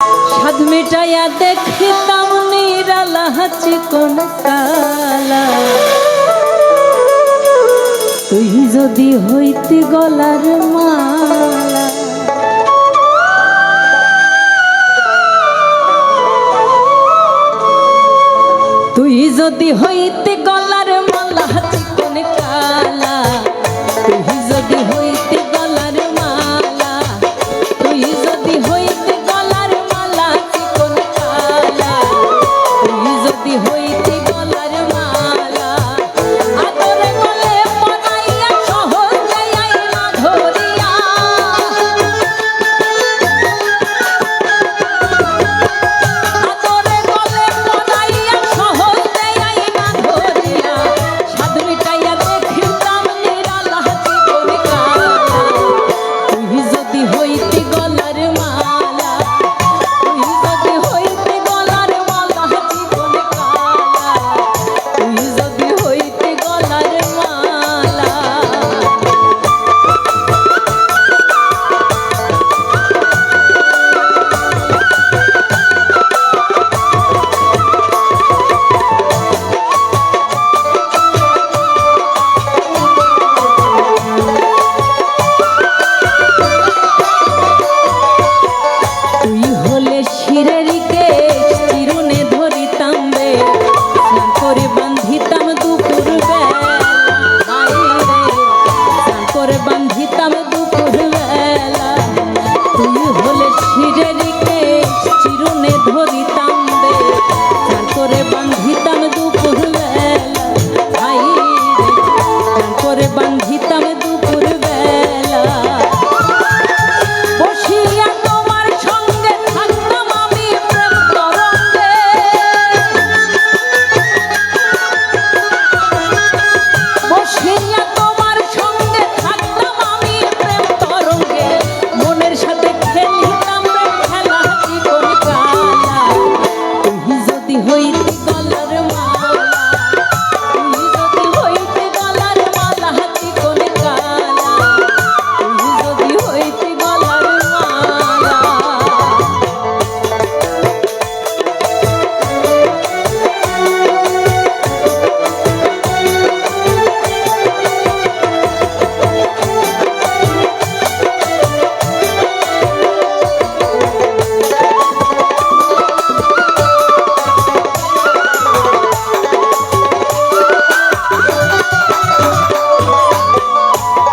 সাধ মিটাইয়া দেখিতাম নিরালা চিকন কালা, তুই যদি হইতি গলার মালা। তুই যদি হইতি গলার মালা চিকন কালা, তুই যদি হইতি গলার মালা, তুই যদি হইতি গলার মালা চিকন কালা, তুই যদি হইতি গলার মালা, আদরে গলে পড়াইয়া সহজে আইলা ধরিয়া, আদরে গলে পড়াইয়া সহজে আইলা ধরিয়া, সাধ মিটাইয়া দেখিতাম নিরালা চিকন কালা, তুই যদি হইতি গলার মালা, তুই যদি হইতি গলার মালা চিকন কালা, তুই যদি হইতি গলার মালা। তুই হলে শিরেরিকে চিরুনে ধরিতাম বে, স্নান করে বান্ধিতাম দুপুর বেলা, স্নান করে বান্ধিতাম দুপুর বেলা। তুই হলে শিরেরিকে চিরুনে ধরিতাম বে, স্নান করে বান্ধিতাম দুপুর বেলা, স্নান করে বান্ধিতাম দুপুর বেলা। বসিয়া তোমার সঙ্গে থাকতাম আমি প্রেম তরঙ্গে, বসিয়া তোমার সঙ্গে থাকতাম আমি প্রেম তরঙ্গে, মনের সাথে খেলিতাম প্রেম খেলা চিকন কালা, তুই যদি হইতি গলার মালা, তুই যদি হইতি গলার মালা চিকন কালা, তুই যদি হইতি গলার মালা।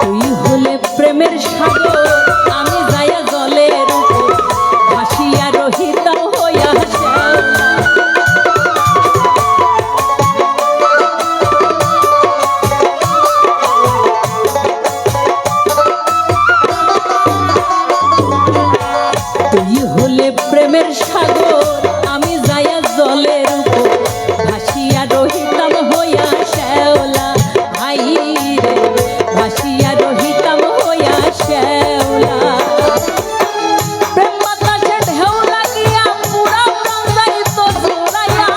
তুই হলে প্রেমের সাগর, আমি যাইয়া জলের উপর, ভাসিয়া রহিতাম হইয়া শ্যাওলা। তুই হলে প্রেমের সাগর, আমি যাইয়া জলের উপর, ভাসিয়া রহিতাম হইয়া শ্যাওলা, ভাই রে ভাসিয়া রহিতাম হইয়া শ্যাওলা। প্রেম বাতাসে ঢেউ লাগিয়া পুরা প্রাণ যাইত জুড়াইয়া,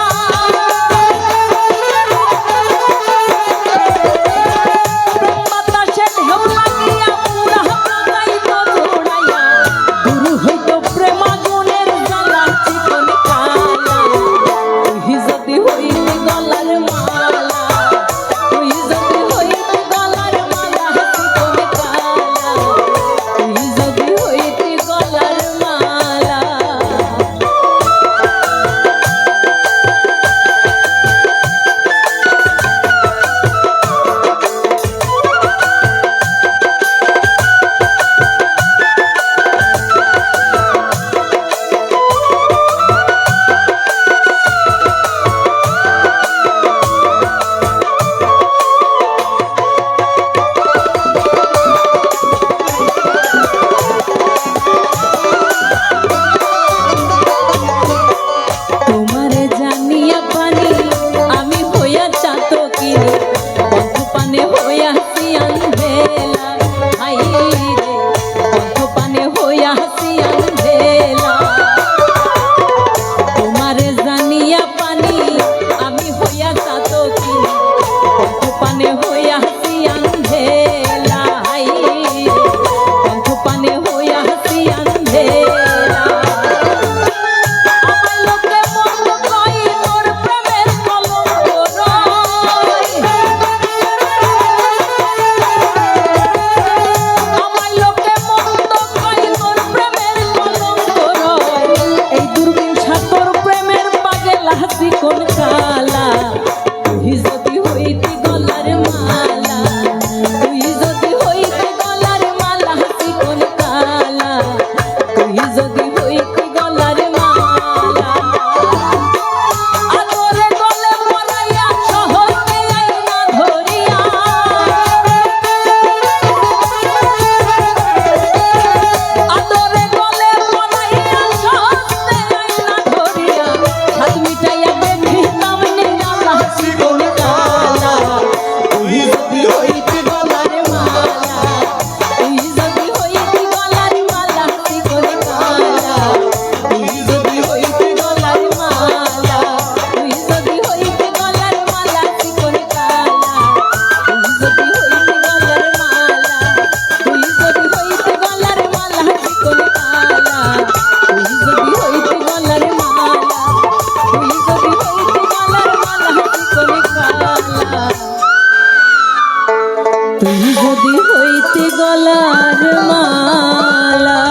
প্রেম বাতাসে ঢেউ লাগিয়া পুরা প্রাণ যাইত জুড়াইয়া, দূর হইত প্রেমাগুনের জ্বালা চিকন যদি হইতে গলার মালা